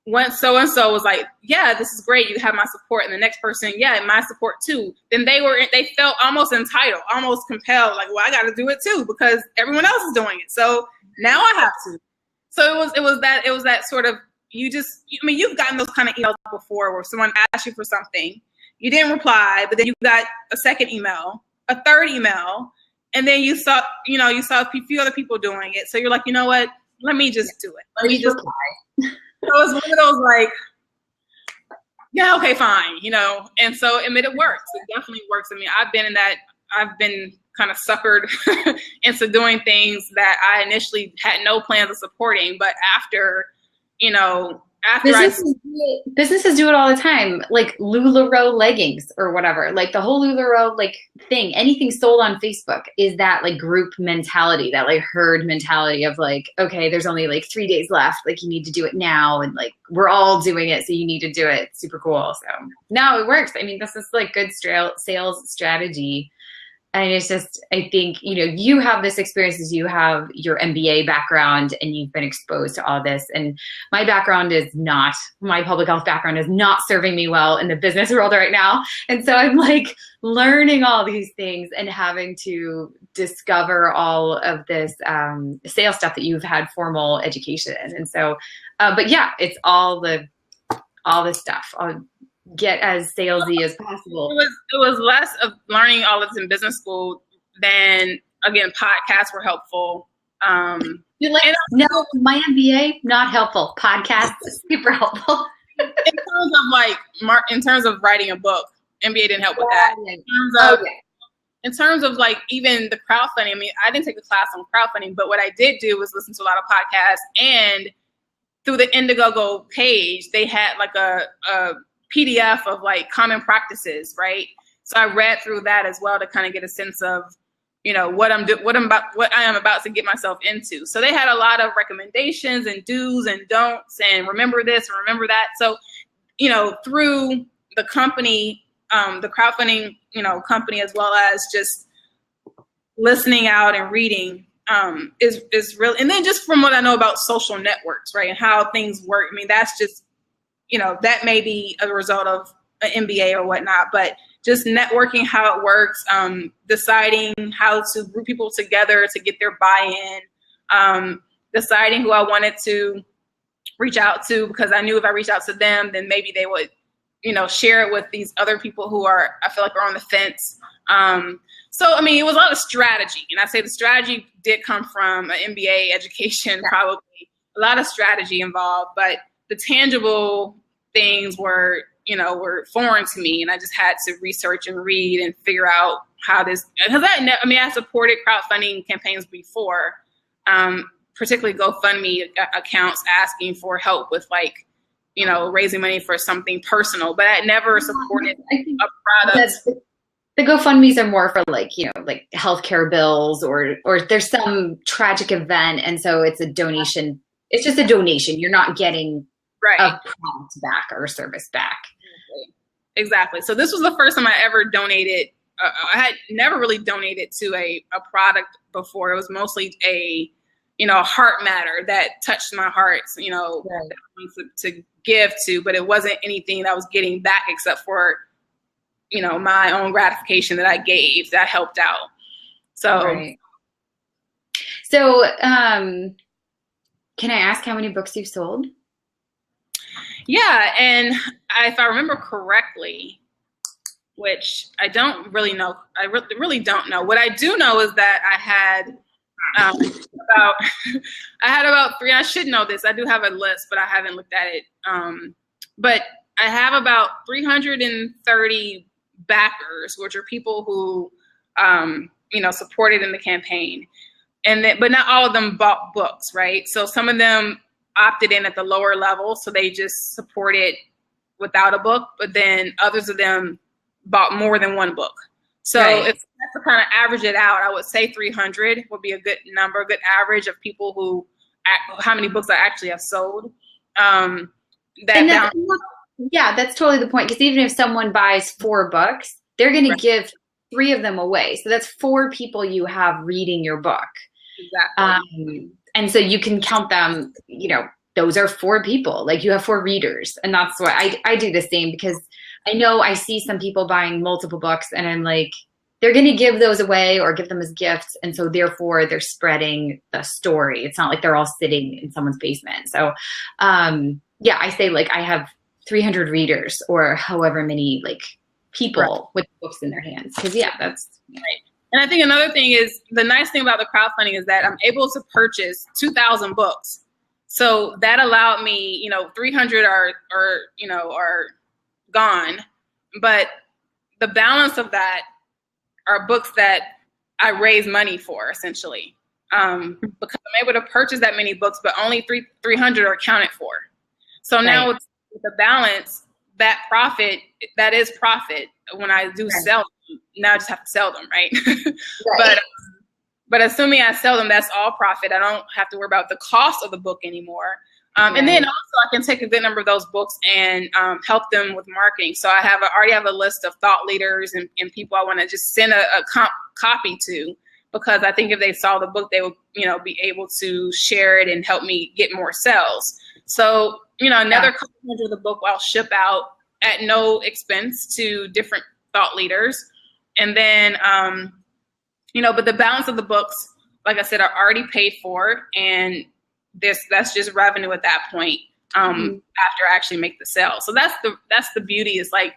once so-and-so was like, yeah, this is great, you have my support, and the next person, yeah, my support too, then they felt almost entitled, almost compelled, like, well, I got to do it too because everyone else is doing it, so now I have to. So it was that sort of, you've gotten those kind of emails before where someone asked you for something, you didn't reply, but then you got a second email, a third email, and then you saw a few other people doing it, so you're like, you know what, let me just do it, let me just reply. So it was one of those like, yeah, okay, fine, and so it works. It definitely works. I mean, I've been kind of suckered into doing things that I initially had no plans of supporting, but after businesses do it all the time, like LuLaRoe leggings or whatever, like the whole LuLaRoe like thing, anything sold on Facebook is that like group mentality, that like herd mentality of like, okay, there's only like 3 days left, like you need to do it now, and like we're all doing it, so you need to do it. It's super cool. So no, it works. I mean, this is like good sales strategy. And it's just, I think, you have this experience as you have your MBA background and you've been exposed to all this. And my public health background is not serving me well in the business world right now. And so I'm like learning all these things and having to discover all of this sales stuff that you've had formal education in. And so, but yeah, it's all this stuff. I'll get as salesy as possible. It was less of learning all of this in business school than, again, podcasts were helpful. No, my MBA, not helpful. Podcasts, super helpful. terms of like, in terms of writing a book, MBA didn't help with that. In terms of like even the crowdfunding, I mean, I didn't take a class on crowdfunding, but what I did do was listen to a lot of podcasts, and through the IndieGoGo page, they had like a PDF of like common practices, right? So I read through that as well to kind of get a sense of, you know, what I am about to get myself into. So they had a lot of recommendations and do's and don'ts and remember this and remember that. So, you know, through the company, the crowdfunding, you know, company, as well as just listening out and reading, is real. And then just from what I know about social networks, right, and how things work. I mean, that's just, you know, that may be a result of an MBA or whatnot, but just networking, how it works, deciding how to group people together to get their buy-in, deciding who I wanted to reach out to, because I knew if I reached out to them, then maybe they would, you know, share it with these other people who are, I feel like, are on the fence. So, I mean, it was a lot of strategy. And I say the strategy did come from an MBA education, probably a lot of strategy involved, but the tangible things were, you know, were foreign to me. And I just had to research and read and figure out how this, because I supported crowdfunding campaigns before, particularly GoFundMe accounts asking for help with like, you know, raising money for something personal, but I never supported a product. The GoFundMes are more for like, you know, like healthcare bills or there's some tragic event. And so it's a donation. It's just a donation. You're not getting a product back or a service back. Exactly. So this was the first time I ever donated. I had never really donated to a product before. It was mostly a, you know, a heart matter that touched my heart, you know, to give to, but it wasn't anything that I was getting back except for, you know, my own gratification that I gave, that helped out. So, So, can I ask how many books you've sold? Yeah, and if I remember correctly, which I don't really know, I really don't know. What I do know is that I had about three. I should know this. I do have a list, but I haven't looked at it. But I have about 330 backers, which are people who, you know, supported in the campaign, but not all of them bought books, right? So some of them opted in at the lower level, so they just supported without a book, but then others of them bought more than one book. So if that's to kind of average it out, I would say 300 would be a good number, a good average of people who, how many books I actually have sold. That's totally the point, because even if someone buys 4 books, they're going to give 3 of them away. So that's 4 people you have reading your book. Exactly. And so you can count them, you know, those are 4 people, like you have 4 readers. And that's why I do the same, because I know I see some people buying multiple books and I'm like, they're going to give those away or give them as gifts. And so therefore they're spreading the story. It's not like they're all sitting in someone's basement. So I say like I have 300 readers or however many like people with books in their hands. Because that's right. And I think another thing is, the nice thing about the crowdfunding is that I'm able to purchase 2,000 books. So that allowed me, you know, 300 are gone, but the balance of that are books that I raise money for, essentially, because I'm able to purchase that many books, but only 300 are accounted for. So now with the balance, that profit, that is profit when I do sell them. Now I just have to sell them, right? But assuming I sell them, that's all profit. I don't have to worry about the cost of the book anymore. And then also I can take a good number of those books and help them with marketing. So I already have a list of thought leaders and people I want to just send a copy to, because I think if they saw the book, they would, you know, be able to share it and help me get more sales. So, you know, another copy of the book I'll ship out at no expense to different thought leaders. And then, you know, but the balance of the books, like I said, are already paid for, and that's just revenue at that point after I actually make the sale. So that's the beauty. Is like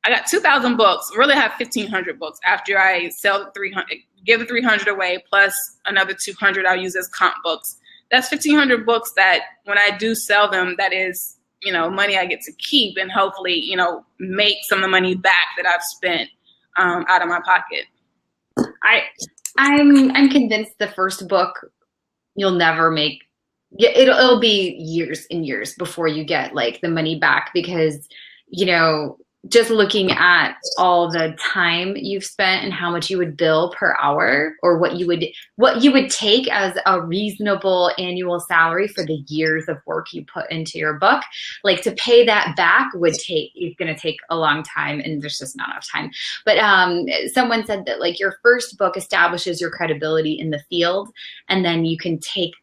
I got 2,000 books. Really, I have 1,500 books after I sell the 300, give the 300 away, plus another 200 I'll use as comp books. That's 1,500 books that when I do sell them, that is money I get to keep and hopefully, make some of the money back that I've spent out of my pocket. I'm convinced the first book you'll never make. It'll be years and years before you get like the money back, because just looking at all the time you've spent and how much you would bill per hour, or what you would take as a reasonable annual salary for the years of work you put into your book, like to pay that back is going to take a long time, and there's just not enough time. But someone said that like your first book establishes your credibility in the field, and then you can take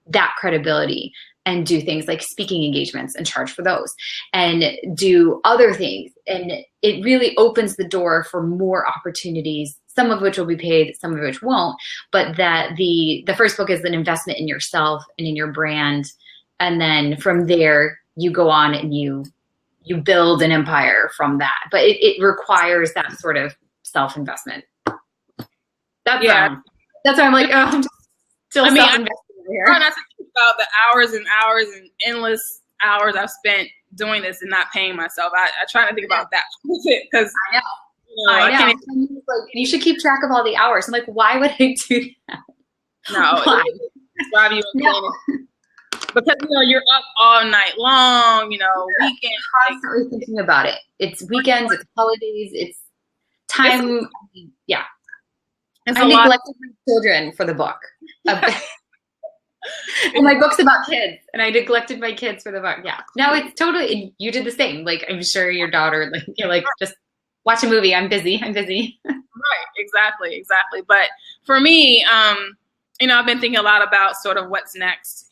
that credibility and do things like speaking engagements and charge for those, and do other things. And it really opens the door for more opportunities, some of which will be paid, some of which won't. But that the first book is an investment in yourself and in your brand. And then from there, you go on and you build an empire from that. But it requires that sort of self-investment. That's why I'm like, I'm just still self-investing here. I try not to think about the hours and hours and endless hours I've spent doing this and not paying myself. I try to think about that because I know. Like, you should keep track of all the hours. I'm like, why would I do that? No, drive you insane. Because you're up all night long. Weekends. Constantly thinking about it. It's weekends. It's holidays. It's time. I neglected my children for the book. And my book's about kids, and I neglected my kids for the book. Yeah. No, it's totally, you did the same. Like, I'm sure your daughter, like, you're like, just watch a movie. I'm busy. Right. Exactly. But for me, I've been thinking a lot about sort of what's next.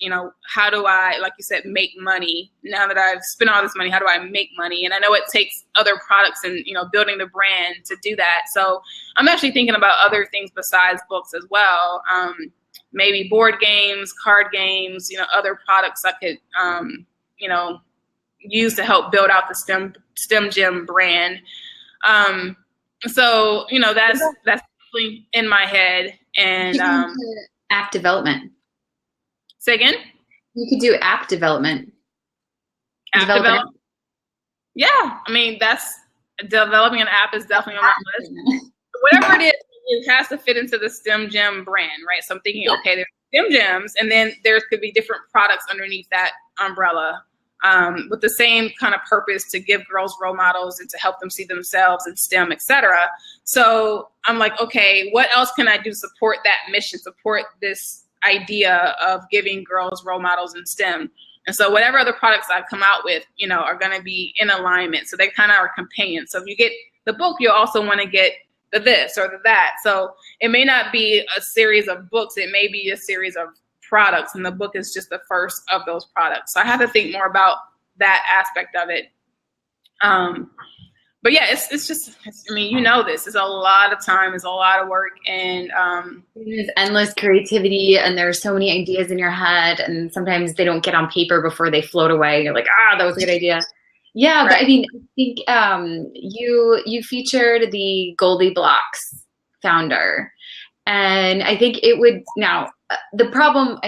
How do I, like you said, make money? Now that I've spent all this money, how do I make money? And I know it takes other products and, building the brand to do that. So I'm actually thinking about other things besides books as well. Maybe board games, card games, other products I could, use to help build out the STEM Gym brand. So, that's definitely in my head. And app development. Say again? You could do app development. Development? Yeah. I mean, developing an app is definitely on my list. Whatever it is, it has to fit into the STEM Gym brand, right? So I'm thinking, okay, there's STEM Gyms, and then there could be different products underneath that umbrella with the same kind of purpose to give girls role models and to help them see themselves in STEM, etc. So I'm like, okay, what else can I do to support that mission, support this idea of giving girls role models in STEM? And so whatever other products I come out with, are going to be in alignment. So they kind of are companions. So if you get the book, you'll also want to get the this or the that. So it may not be a series of books. It may be a series of products, and the book is just the first of those products. So I have to think more about that aspect of it. But yeah, it's just, I mean, this is a lot of time, it's a lot of work, and there's endless creativity, and there's so many ideas in your head, and sometimes they don't get on paper before they float away. You're like, that was a good idea. Yeah, right. But I mean, I think you featured the Goldilocks founder, and I think it would the problem.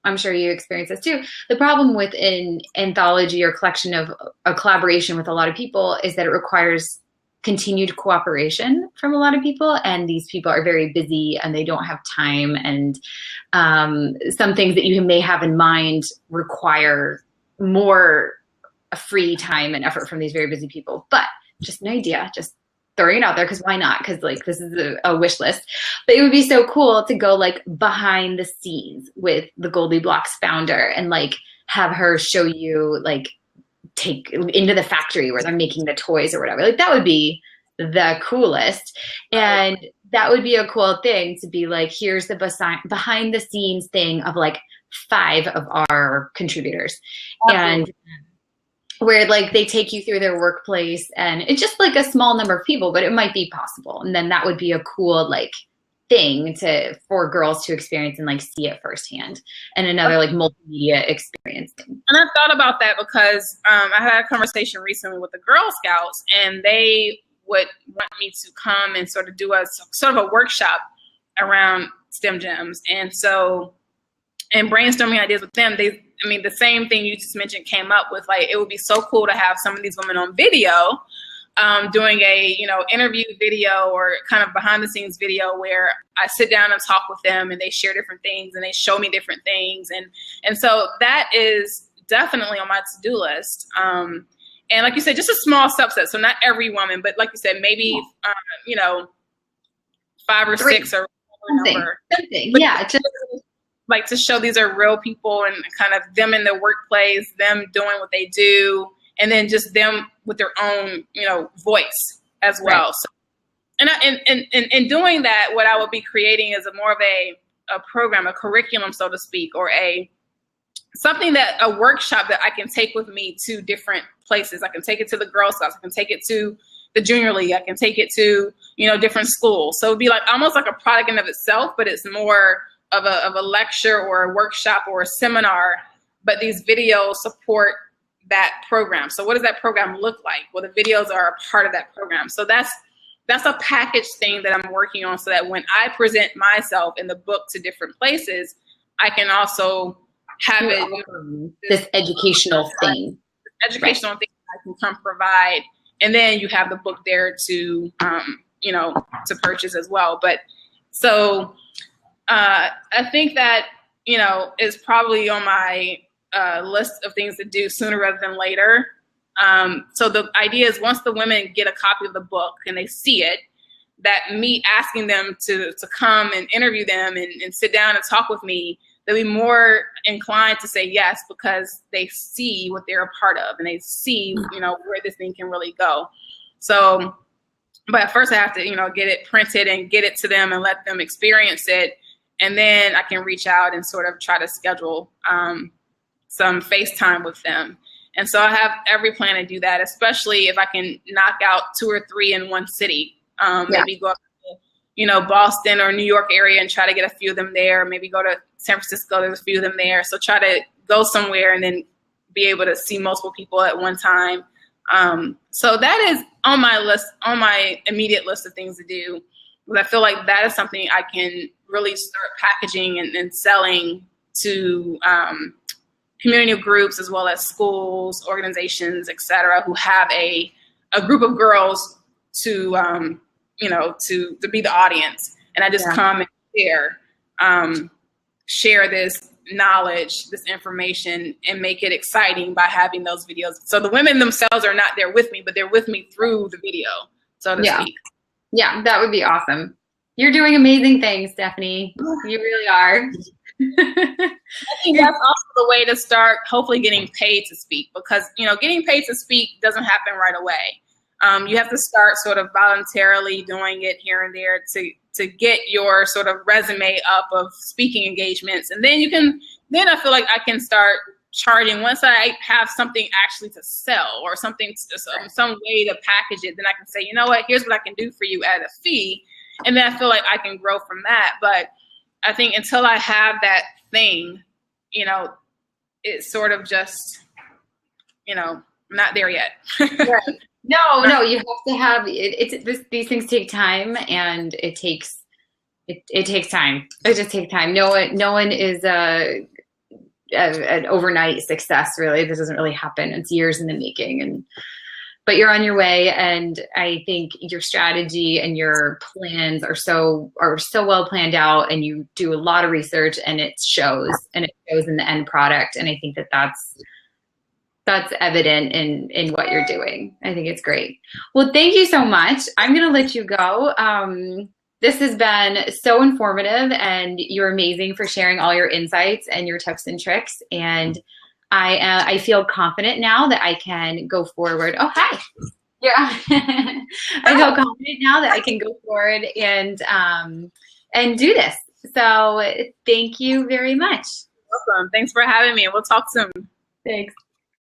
I'm sure you experience this too. The problem with an anthology or collection of a collaboration with a lot of people is that it requires continued cooperation from a lot of people, and these people are very busy and they don't have time, and some things that you may have in mind require more free time and effort from these very busy people. But just an idea, just throwing it out there, because why not? Because like this is a wish list. But it would be so cool to go like behind the scenes with the Goldilocks founder and like have her show you, like take into the factory where they're making the toys or whatever. Like that would be the coolest. And that would be a cool thing to be like, here's the behind the scenes thing of like 5 of our contributors. Absolutely. And where like they take you through their workplace, and it's just like a small number of people, but it might be possible. And then that would be a cool like thing for girls to experience and like see it firsthand, and another like multimedia experience. And I thought about that because I had a conversation recently with the Girl Scouts, and they would want me to come and sort of do a sort of a workshop around STEM Gems. And so, and brainstorming ideas with them, I mean, the same thing you just mentioned came up with, like, it would be so cool to have some of these women on video, doing a, interview video or kind of behind the scenes video where I sit down and talk with them and they share different things and they show me different things. And so that is definitely on my to-do list. And like you said, just a small subset. So not every woman, but like you said, maybe, 5 or 6 or number. Something. Yeah. Just like to show these are real people and kind of them in the workplace, them doing what they do, and then just them with their own, voice as well. Right. So, and doing that, what I will be creating is more of a program, a curriculum, so to speak, or a workshop that I can take with me to different places. I can take it to the Girl Scouts. I can take it to the Junior League. I can take it to, different schools. So it'd be like almost like a product in of itself, but it's more of a lecture or a workshop or a seminar, but these videos support that program. So what does that program look like? Well, the videos are a part of that program. So that's a package thing that I'm working on, so that when I present myself in the book to different places, I can also have this educational thing. Educational thing I can come provide. And then you have the book there to, to purchase as well. But so I think that, is probably on my list of things to do sooner rather than later. So the idea is once the women get a copy of the book and they see it, that me asking them to come and interview them and sit down and talk with me, they'll be more inclined to say yes, because they see what they're a part of and they see, where this thing can really go. So, but at first I have to, get it printed and get it to them and let them experience it. And then I can reach out and sort of try to schedule some FaceTime with them. And so I have every plan to do that, especially if I can knock out 2 or 3 in one city. Maybe go up to, Boston or New York area and try to get a few of them there. Maybe go to San Francisco, there's a few of them there. So try to go somewhere and then be able to see multiple people at one time. So that is on my list, on my immediate list of things to do. But I feel like that is something I can really start packaging and selling to community groups as well as schools, organizations, et cetera, who have a group of girls to be the audience. And I just come and share this knowledge, this information, and make it exciting by having those videos. So the women themselves are not there with me, but they're with me through the video, so to speak. Yeah, that would be awesome. You're doing amazing things, Stephanie. You really are. I think that's also the way to start hopefully getting paid to speak, because, getting paid to speak doesn't happen right away. You have to start sort of voluntarily doing it here and there to get your sort of resume up of speaking engagements. And then then I feel like I can start charging once I have something actually to sell or something, some way to package it. Then I can say, you know what, here's what I can do for you at a fee. And then I feel like I can grow from that. But I think until I have that thing, it's sort of just, not there yet. Right. No, you have to have it. These things take time, and it takes time. It just takes time. No one is an overnight success. Really, this doesn't really happen. It's years in the making, but you're on your way. And I think your strategy and your plans are so well planned out, and you do a lot of research, and it shows in the end product. And I think that's evident in what you're doing. I think it's great. Well, thank you so much. I'm going to let you go. This has been so informative, and you're amazing for sharing all your insights and your tips and tricks. And I feel confident now that I can go forward. Oh, hi. Yeah. I feel confident now that I can go forward and do this. So thank you very much. Welcome. Thanks for having me. We'll talk soon. Thanks.